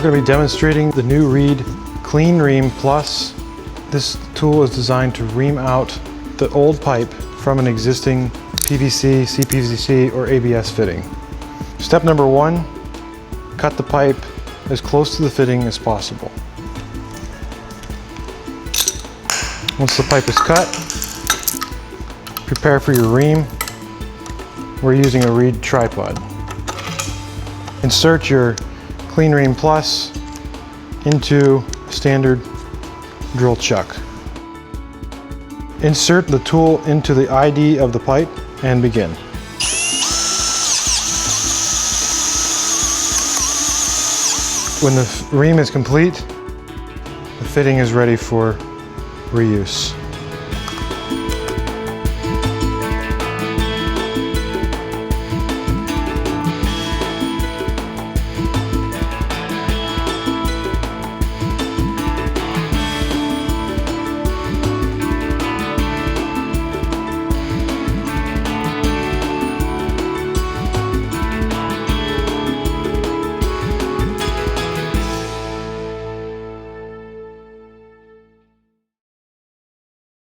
going to be demonstrating the new Reed Clean Ream Plus. This tool is designed to ream out the old pipe from an existing PVC, CPVC, or ABS fitting. Step number 1, cut the pipe as close to the fitting as possible. Once the pipe is cut, prepare for your ream. We're using a Reed tripod. Insert your Clean Ream Plus into standard drill chuck. Insert the tool into the ID of the pipe and begin. When the ream is complete, the fitting is ready for reuse.